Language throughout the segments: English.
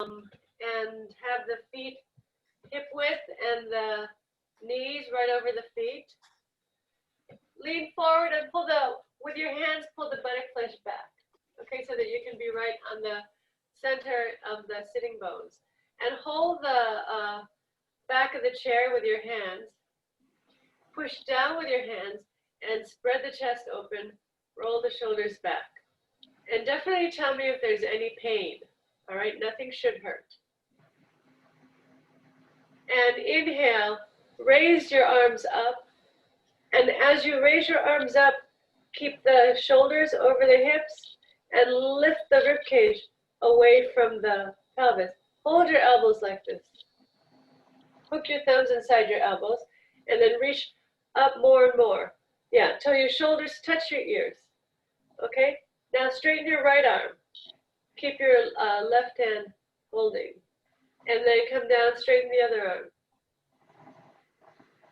and have the feet hip width and the knees right over the feet. Lean forward and with your hands, pull the buttock flesh back. Okay, so that you can be right on the center of the sitting bones. And hold the back of the chair with your hands. Push down with your hands and spread the chest open. Roll the shoulders back. And definitely tell me if there's any pain. All right, nothing should hurt. And inhale, raise your arms up. And as you raise your arms up, keep the shoulders over the hips and lift the rib cage away from the pelvis. Hold your elbows like this. Hook your thumbs inside your elbows and then reach up more and more. Yeah, till your shoulders touch your ears. Okay? Now straighten your right arm. Keep your left hand holding. And then come down, straighten the other arm.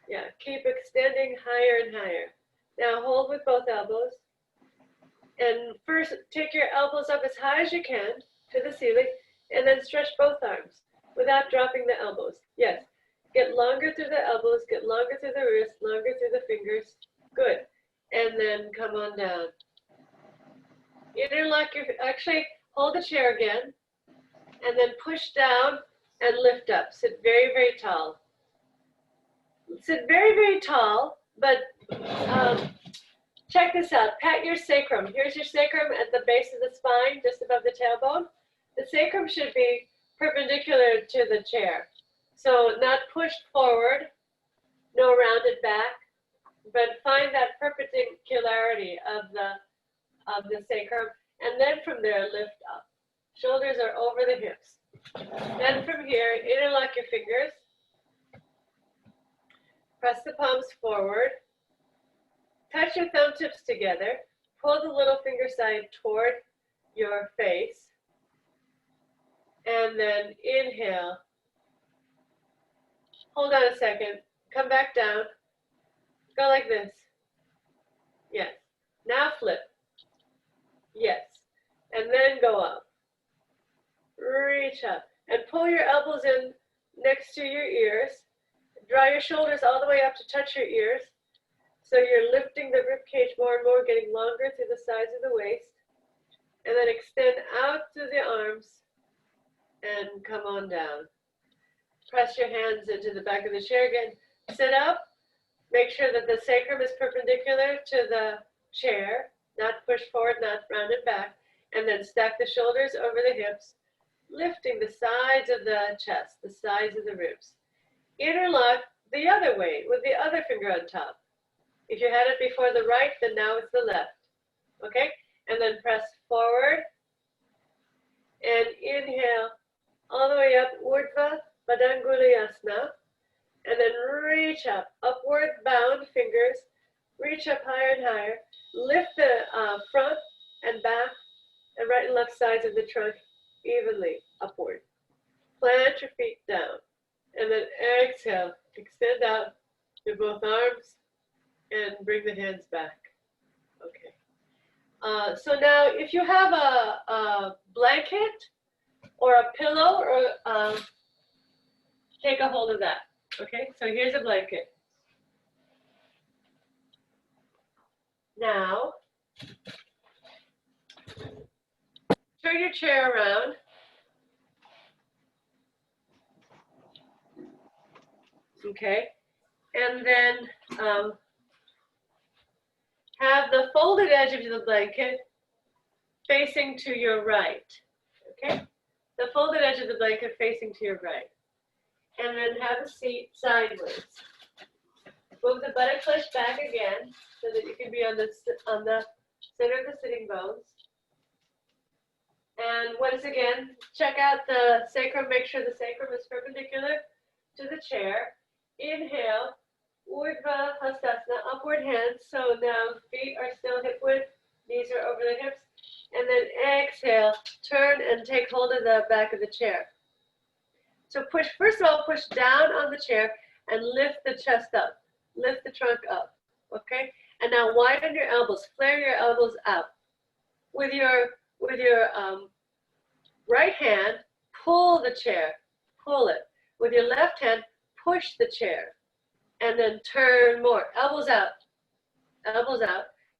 Yeah, keep extending higher and higher. Now hold with both elbows. And first, take your elbows up as high as you can to the ceiling, and then stretch both arms without dropping the elbows. Yes, get longer through the elbows, get longer through the wrists, longer through the fingers. Good. And then come on down. Interlock actually hold the chair again, and then push down and lift up. Sit very, very tall. Sit very, very tall, but check this out. Pat your sacrum. Here's your sacrum at the base of the spine, just above the tailbone. The sacrum should be perpendicular to the chair. So not pushed forward, no rounded back, but find that perpendicularity of the sacrum. And then from there, lift up. Shoulders are over the hips. Then from here, interlock your fingers. Press the palms forward. Touch your thumb tips together. Pull the little finger side toward your face. And then inhale. Hold on a second. Come back down. Go like this. Yes. Now flip. Yes. And then go up. Reach up. And pull your elbows in next to your ears. Draw your shoulders all the way up to touch your ears. So you're lifting the rib cage more and more, getting longer through the sides of the waist. And then extend out through the arms and come on down. Press your hands into the back of the chair again. Sit up. Make sure that the sacrum is perpendicular to the chair, not pushed forward, not rounded back. And then stack the shoulders over the hips, lifting the sides of the chest, the sides of the ribs. Interlock the other way with the other finger on top. If you had it before the right, then now it's the left. Okay? And then press forward. And inhale all the way up, Urdhva Padangusthasana. And then reach up, upward bound fingers. Reach up higher and higher. Lift the front and back and right and left sides of the trunk evenly upward. Plant your feet down. And then exhale, extend out to both arms and bring the hands back. Okay. So now if you have a blanket or a pillow, or take a hold of that. Okay, so here's a blanket. Now, turn your chair around. Okay, and then have the folded edge of the blanket facing to your right. Okay, the folded edge of the blanket facing to your right. And then have a seat sideways. Move the buttock flesh back again so that you can be on the center of the sitting bones. And once again, check out the sacrum. Make sure the sacrum is perpendicular to the chair. Inhale, Urdhva Hastasana, upward hands. So now feet are still hip width, knees are over the hips. And then exhale, turn and take hold of the back of the chair. So push, first of all, push down on the chair and lift the chest up. Lift the trunk up, okay? And now widen your elbows, flare your elbows out. With your right hand, pull the chair, pull it. With your left hand, push the chair, and then turn more. Elbows out,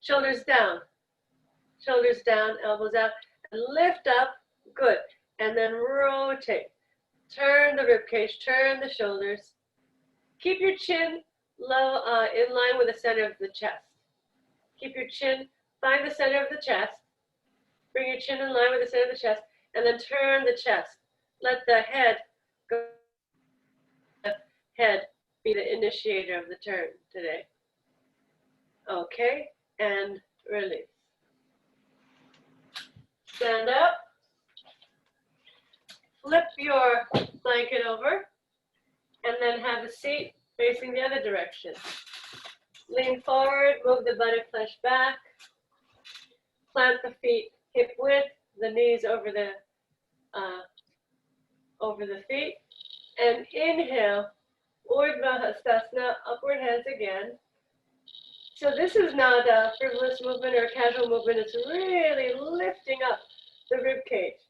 shoulders down, elbows out, and lift up, good. And then rotate. Turn the rib cage, turn the shoulders. Keep your chin low, in line with the center of the chest. Keep your chin, find the center of the chest. Bring your chin in line with the center of the chest, and then turn the chest. Let the head go. Head be the initiator of the turn today. Okay, and release. Stand up. Flip your blanket over, and then have a seat facing the other direction. Lean forward, move the buttock flesh back. Plant the feet hip width, the knees over the feet, and inhale, Urdhva Hastasana, upward hands again. So this is not a frivolous movement or a casual movement, it's really lifting up the rib cage.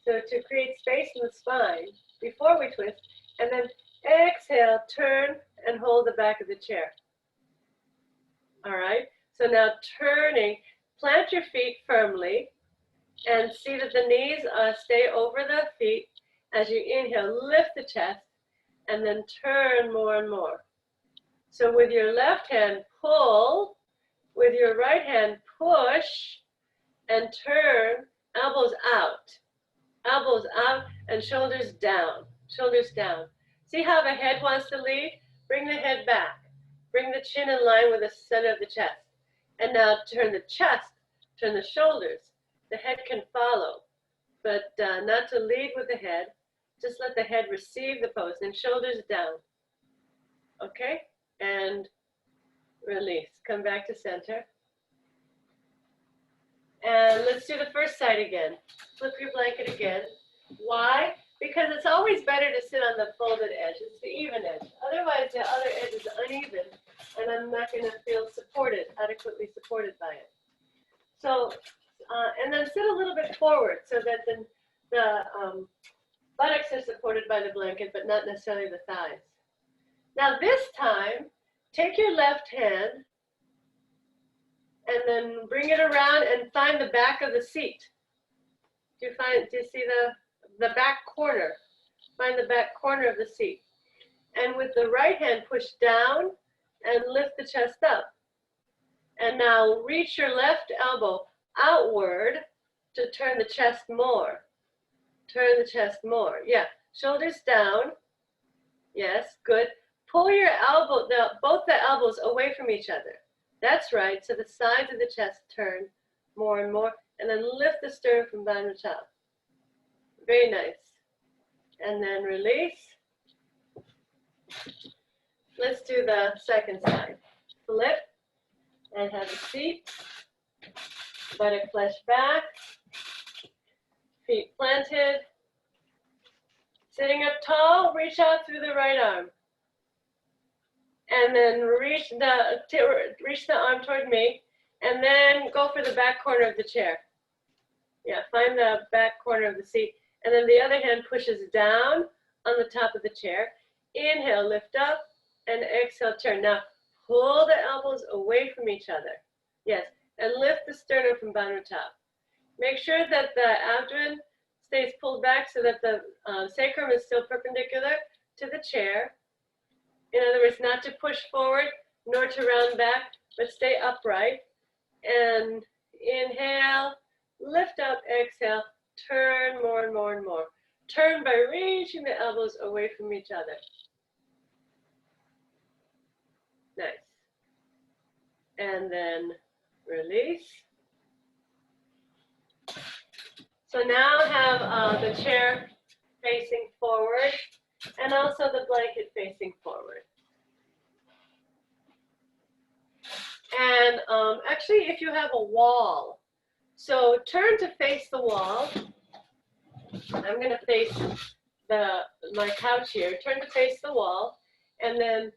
So to create space in the spine before we twist, and then exhale, turn and hold the back of the chair. All right, so now turning, plant your feet firmly and see that the knees stay over the feet. As you inhale, lift the chest and then turn more and more. So with your left hand, pull, with your right hand, push and turn, elbows out and shoulders down, See how the head wants to lead? Bring the head back. Bring the chin in line with the center of the chest. And now turn the chest, turn the shoulders. The head can follow, but not to lead with the head. Just let the head receive the pose and shoulders down. Okay? And release. Come back to center. And let's do the first side again. Flip your blanket again. Why? Because it's always better to sit on the folded edge. It's the even edge. Otherwise, the other edge is uneven, and I'm not going to feel supported, adequately supported by it. So, and then sit a little bit forward so that the buttocks are supported by the blanket, but not necessarily the thighs. Now this time, take your left hand and then bring it around and find the back of the seat. Do you see the back corner? Find the back corner of the seat. And with the right hand, push down and lift the chest up. And now reach your left elbow outward to turn the chest more. Turn the chest more. Yeah, shoulders down. Yes, good. Pull your elbow, both the elbows away from each other. That's right. So the sides of the chest turn more and more. And then lift the sternum from bottom to top. Very nice. And then release. Let's do the second side. Flip and have a seat. Buttock flesh back. Feet planted. Sitting up tall, reach out through the right arm. And then reach the arm toward me. And then go for the back corner of the chair. Yeah, find the back corner of the seat. And then the other hand pushes down on the top of the chair. Inhale, lift up, and exhale, turn. Now, pull the elbows away from each other. Yes, and lift the sternum from bottom to top. Make sure that the abdomen stays pulled back so that the sacrum is still perpendicular to the chair. In other words, not to push forward, nor to round back, but stay upright. And inhale, lift up, exhale, turn more and more and more. Turn by reaching the elbows away from each other. Nice. And then release. So now have the chair facing forward and also the blanket facing forward. And actually, if you have a wall, so turn to face the wall. I'm going to face my couch here. Turn to face the wall, and then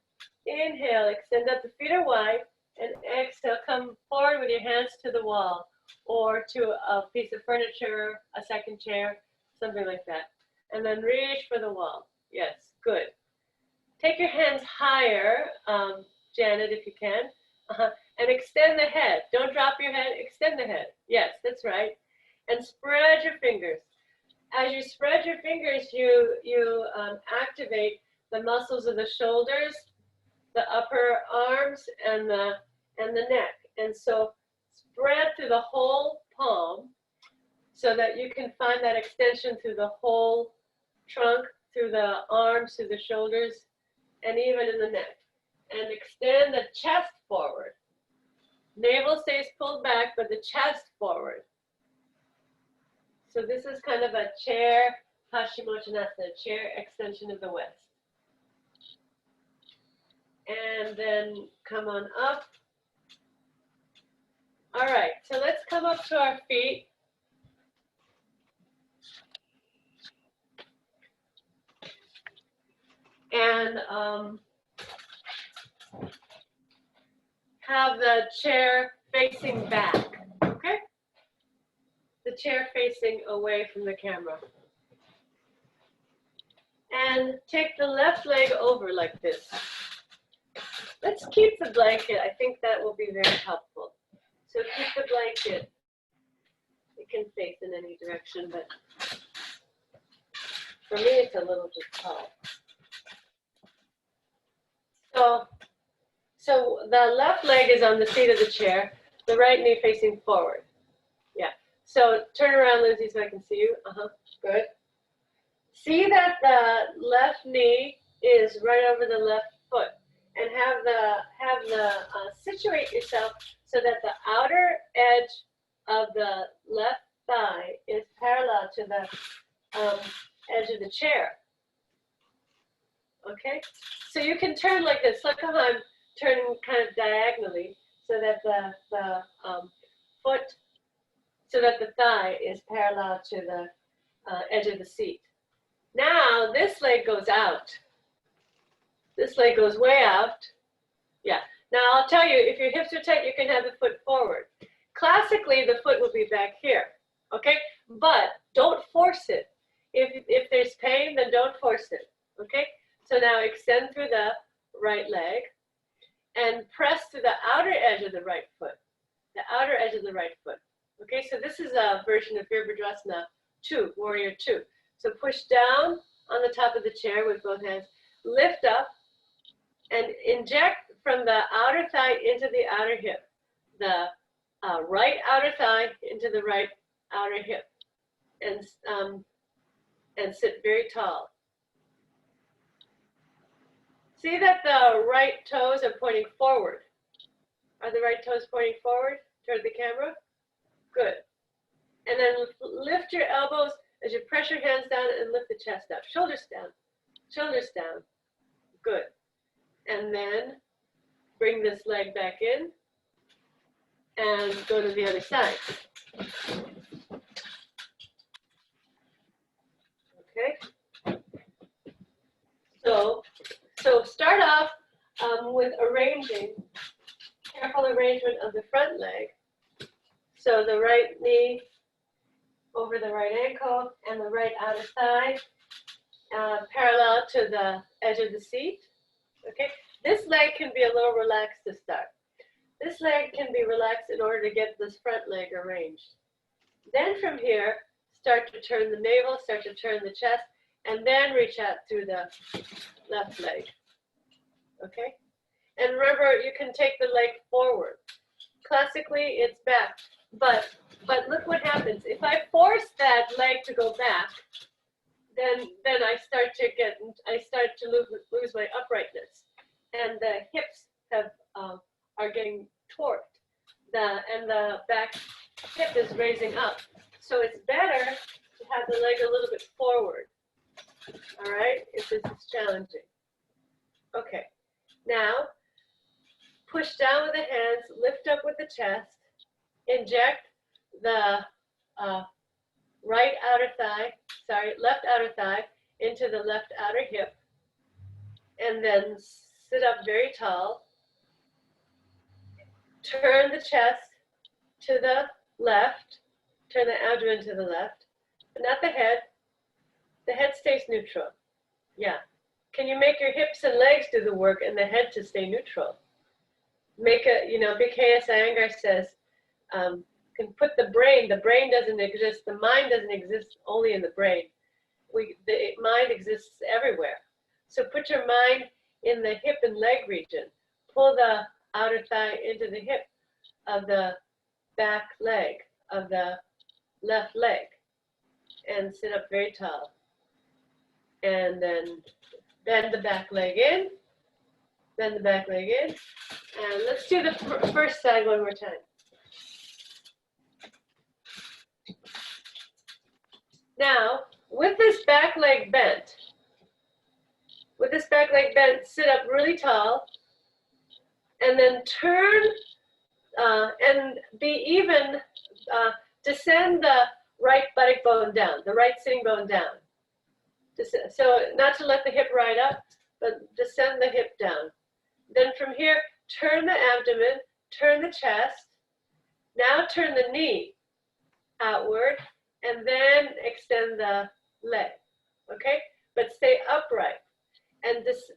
inhale, extend up. The feet are wide, and exhale, come forward with your hands to the wall or to a piece of furniture, a second chair, something like that. and then reach for the wall. Yes, good. Take your hands higher, Janet, if you can, and extend the head. Don't drop your head, extend the head. Yes, that's right. And spread your fingers. As you spread your fingers, you activate the muscles of the shoulders, the upper arms, and the neck. And so spread through the whole palm so that you can find that extension through the whole trunk, through the arms, through the shoulders, and even in the neck. And extend the chest forward. Navel stays pulled back, but the chest forward. So this is kind of a chair Paschimottanasana, chair extension of the west. And then come on up. All right, so let's come up to our feet. And have the chair facing back, okay? The chair facing away from the camera. And take the left leg over like this. Let's keep the blanket. I think that will be very helpful. So keep the blanket. It can face in any direction, but for me it's a little just tall. So the left leg is on the seat of the chair, the right knee facing forward. Yeah. So turn around, Lindsay, so I can see you. Good. See that the left knee is right over the left foot, and have the situate yourself so that the outer edge of the left thigh is parallel to the edge of the chair. Okay, so you can turn like this. Look how I'm turning kind of diagonally so that the foot, so that the thigh is parallel to the edge of the seat. Now this leg goes out. This leg goes way out. Yeah. Now I'll tell you, if your hips are tight, you can have the foot forward. Classically, the foot will be back here. Okay, but don't force it. If there's pain, then don't force it. Okay. So now extend through the right leg and press to the outer edge of the right foot. The outer edge of the right foot. Okay, so this is a version of Virabhadrasana 2, Warrior 2. So push down on the top of the chair with both hands, lift up, and inject from the outer thigh into the outer hip. The right outer thigh into the right outer hip. And sit very tall. See that the right toes are pointing forward. Are the right toes pointing forward toward the camera? Good. And then lift your elbows as you press your hands down and lift the chest up. Shoulders down. Shoulders down. Good. And then bring this leg back in and go to the other side. Okay. So start off with arranging, careful arrangement of the front leg. So the right knee over the right ankle and the right outer thigh, parallel to the edge of the seat. Okay, this leg can be a little relaxed to start. This leg can be relaxed in order to get this front leg arranged. Then from here, start to turn the navel, start to turn the chest, and then reach out through the left leg. Okay? And remember, you can take the leg forward. Classically, it's back. But look what happens. If I force that leg to go back, then I start to lose my uprightness. And the hips are getting torqued. And the back hip is raising up. So it's better to have the leg a little bit forward. All right, if this is challenging. Okay, now push down with the hands, lift up with the chest, inject the left outer thigh into the left outer hip, and then sit up very tall. Turn the chest to the left, turn the abdomen to the left, but not the head. The head stays neutral. Yeah. Can you make your hips and legs do the work and the head to stay neutral? Make a, BKS Iyengar says, can put the brain doesn't exist, the mind doesn't exist only in the brain. The mind exists everywhere. So put your mind in the hip and leg region. Pull the outer thigh into the hip of the back leg, of the left leg, and sit up very tall. And then bend the back leg in, bend the back leg in. And let's do the first side one more time. Now, with this back leg bent, sit up really tall, and then turn and be even, descend the right buttock bone down, the right sitting bone down. So not to let the hip ride up, but descend the hip down. Then from here, turn the abdomen, turn the chest. Now turn the knee outward, and then extend the leg, okay? But stay upright. And this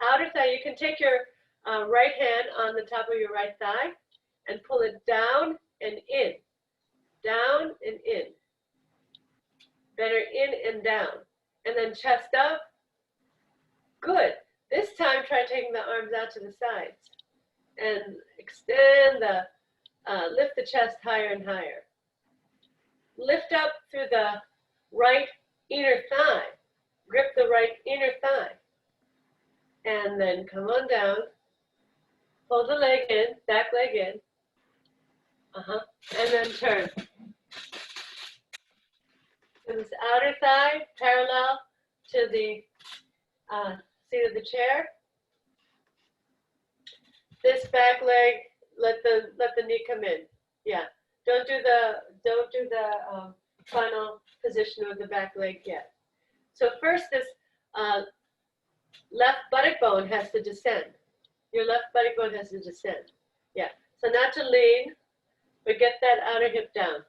outer thigh, you can take your right hand on the top of your right thigh and pull it down and in, down and in. Better in and down. And then chest up. Good. This time, try taking the arms out to the sides and extend lift the chest higher and higher. Lift up through the right inner thigh. Grip the right inner thigh. And then come on down. Pull the leg in, back leg in. And then turn. So this outer thigh parallel to the seat of the chair. This back leg, let the knee come in. Yeah. Don't do the final position of the back leg yet. So first, this left buttock bone has to descend. Your left buttock bone has to descend. Yeah. So not to lean, but get that outer hip down.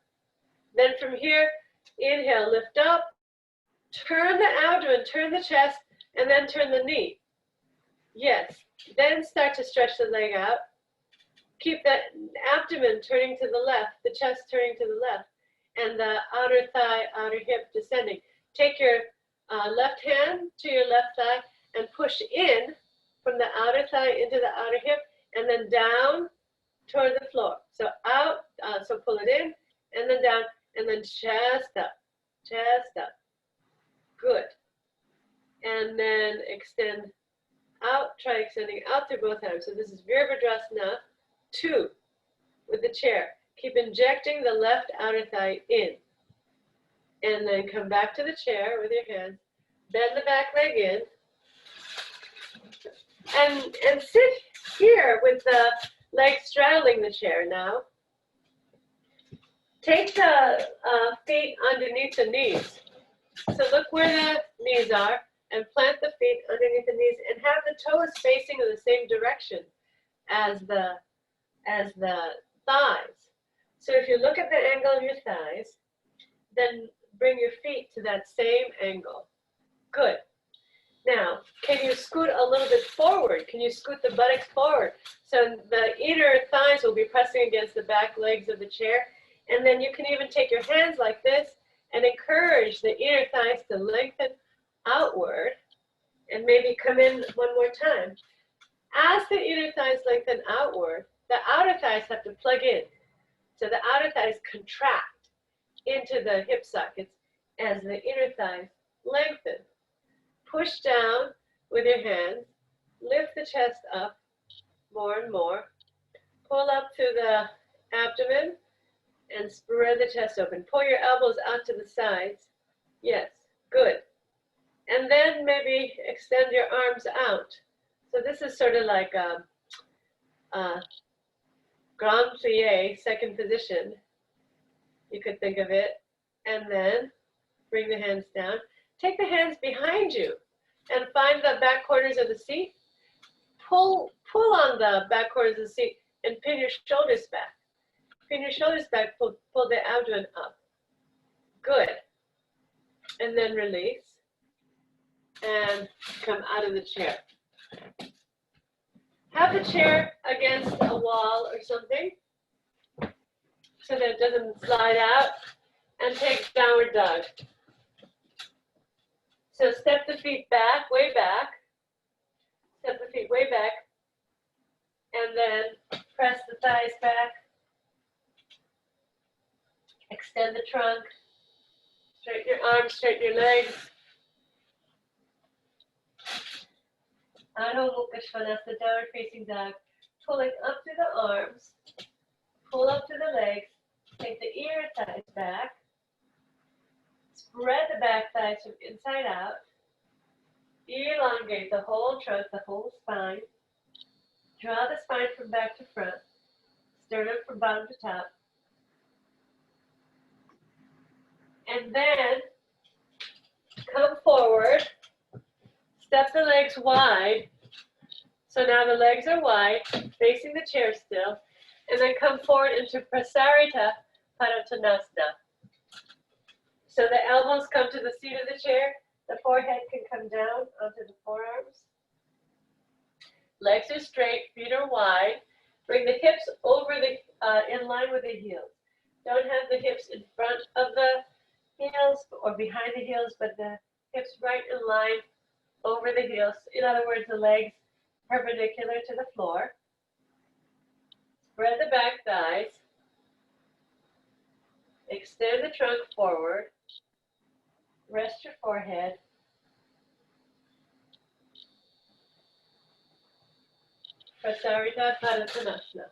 Then from here, inhale, lift up, turn the abdomen, turn the chest, and then turn the knee. Yes. Then start to stretch the leg out. Keep that abdomen turning to the left, the chest turning to the left, and the outer thigh, outer hip descending. Take your left hand to your left thigh and push in from the outer thigh into the outer hip, and then down toward the floor. So out, so pull it in, and then down, and then chest up, chest up. Good. And then extend out, try extending out through both arms. So this is Virabhadrasana 2 with the chair. Keep injecting the left outer thigh in. And then come back to the chair with your hands. Bend the back leg in. And sit here with the legs straddling the chair now. Take the feet underneath the knees. So look where the knees are and plant the feet underneath the knees and have the toes facing in the same direction as the thighs. So if you look at the angle of your thighs, then bring your feet to that same angle. Good. Now, can you scoot a little bit forward? Can you scoot the buttocks forward? So the inner thighs will be pressing against the back legs of the chair. And then you can even take your hands like this and encourage the inner thighs to lengthen outward and maybe come in one more time. As the inner thighs lengthen outward, the outer thighs have to plug in. So the outer thighs contract into the hip sockets as the inner thighs lengthen. Push down with your hands, lift the chest up more and more, pull up through the abdomen and spread the chest open. Pull your elbows out to the sides. Yes, good. And then maybe extend your arms out. So this is sort of like a grand plie, second position. You could think of it. And then bring the hands down. Take the hands behind you and find the back corners of the seat. Pull on the back corners of the seat and pin your shoulders back. Pin your shoulders back, pull the abdomen up. Good. and then release, and come out of the chair. Have the chair against a wall or something so that it doesn't slide out, and take downward dog. So step the feet back, way back, step the feet way back, and then press the thighs back, extend the trunk, straighten your arms, straighten your legs. Adho Mukha Svanasana, downward facing dog, pulling up through the arms, pull up to the legs, take the ear thighs back, spread the back thighs from inside out, elongate the whole trunk, the whole spine, draw the spine from back to front, sternum from bottom to top, and then come forward, step the legs wide, so now the legs are wide, facing the chair still, and then come forward into Prasarita Padottanasana. So the elbows come to the seat of the chair, the forehead can come down onto the forearms. Legs are straight, feet are wide. Bring the hips over the, in line with the heels. Don't have the hips in front of the heels or behind the heels, but the hips right in line over the heels. In other words, the legs perpendicular to the floor. Spread the back thighs. Extend the trunk forward. Rest your forehead. Prasarita Padottanasana.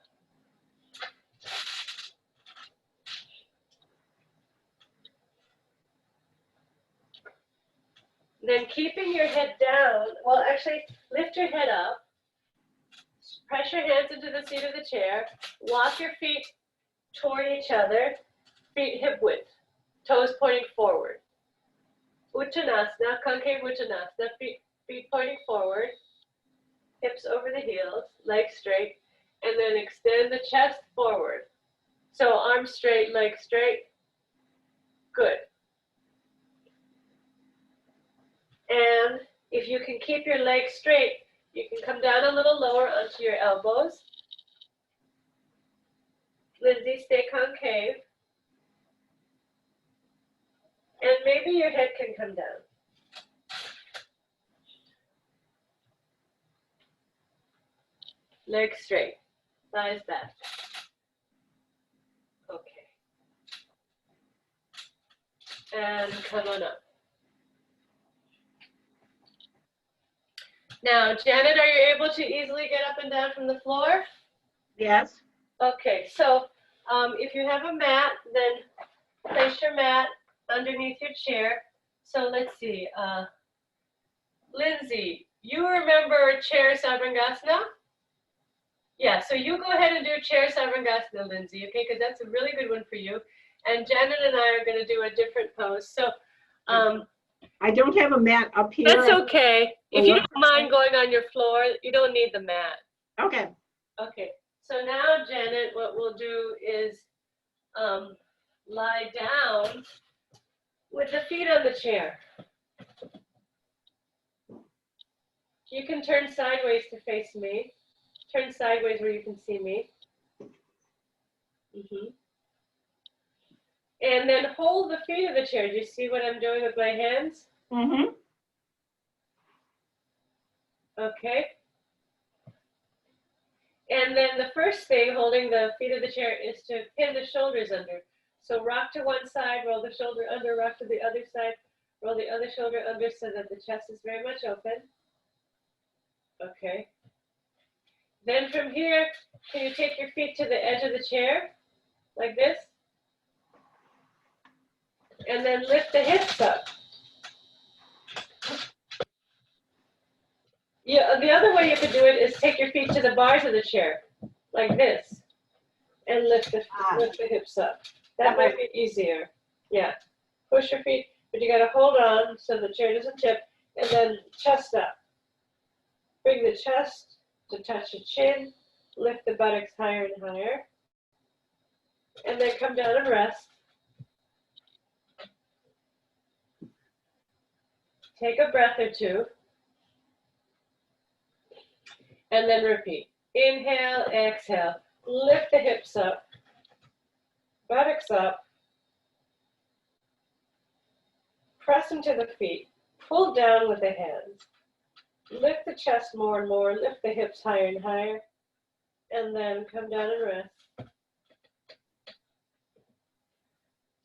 Then keeping your head down, well actually lift your head up, press your hands into the seat of the chair, walk your feet toward each other, feet hip width, toes pointing forward. Uttanasana, concave Uttanasana, feet pointing forward, hips over the heels, legs straight, and then extend the chest forward. So arms straight, legs straight. Good. And if you can keep your legs straight, you can come down a little lower onto your elbows. Lindsay, stay concave. And maybe your head can come down. Legs straight, thighs back. Okay. And come on up. Now, Janet, are you able to easily get up and down from the floor? Yes. Okay, so if you have a mat, then place your mat underneath your chair. So let's see. Lindsay, you remember chair Sarvangasana? Yeah, so you go ahead and do chair Sarvangasana, Lindsay, okay, because that's a really good one for you. And Janet and I are going to do a different pose. So I don't have a mat up here. that's okay. If you don't mind going on your floor, you don't need the mat. Okay. Okay, so now, Janet, what we'll do is lie down with the feet on the chair. You can turn sideways to face me. Turn sideways where you can see me. And then hold the feet of the chair. Do you see what I'm doing with my hands? Mm-hmm. Okay. And then the first thing, holding the feet of the chair, is to pin the shoulders under. So rock to one side, roll the shoulder under, rock to the other side, roll the other shoulder under so that the chest is very much open. Okay. Then from here, can you take your feet to the edge of the chair, like this? And then lift the hips up. Yeah, the other way you could do it is take your feet to the bars of the chair, like this, and lift the hips up. That might be easier. Yeah. Push your feet, but you got to hold on so the chair doesn't tip, and then chest up. Bring the chest to touch the chin, lift the buttocks higher and higher, and then come down and rest. Take a breath or two. And then repeat. Inhale, exhale. Lift the hips up. Buttocks up. Press into the feet. Pull down with the hands. Lift the chest more and more. Lift the hips higher and higher. And then come down and rest.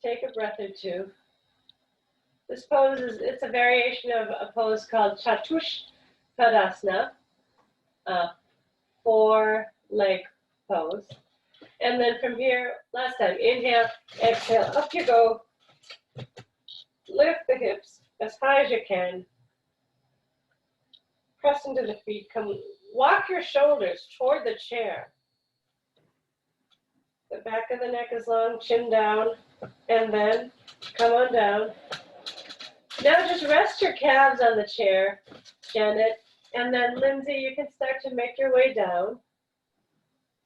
Take a breath or two. This pose it's a variation of a pose called Chatushpadasana, 4-leg pose. And then from here, last time, inhale, exhale, up you go. Lift the hips as high as you can. Press into the feet. Come, walk your shoulders toward the chair. The back of the neck is long, chin down, and then come on down. Now just rest your calves on the chair, Janet, and then Lindsay, you can start to make your way down.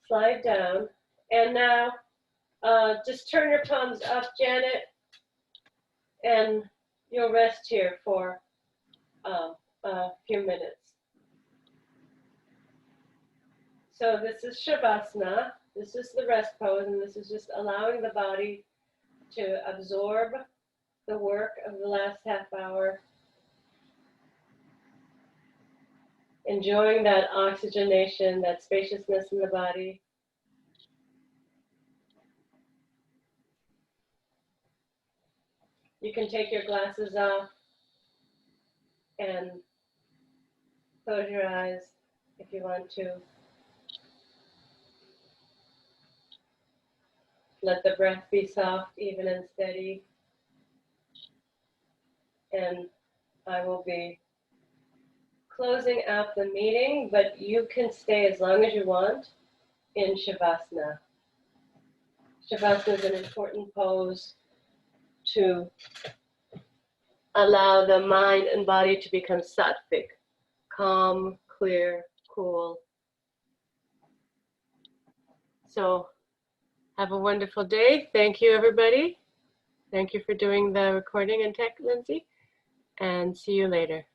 Slide down, and now just turn your palms up, Janet, and you'll rest here for a few minutes. So this is Shavasana. This is the rest pose, and this is just allowing the body to absorb the work of the last half hour. Enjoying that oxygenation, that spaciousness in the body. You can take your glasses off and close your eyes if you want to. Let the breath be soft, even and steady. And I will be closing out the meeting, but you can stay as long as you want in Shavasana. Shavasana is an important pose to allow the mind and body to become sattvic, calm, clear, cool. So have a wonderful day. Thank you, everybody. Thank you for doing the recording and tech, Lindsay, and see you later.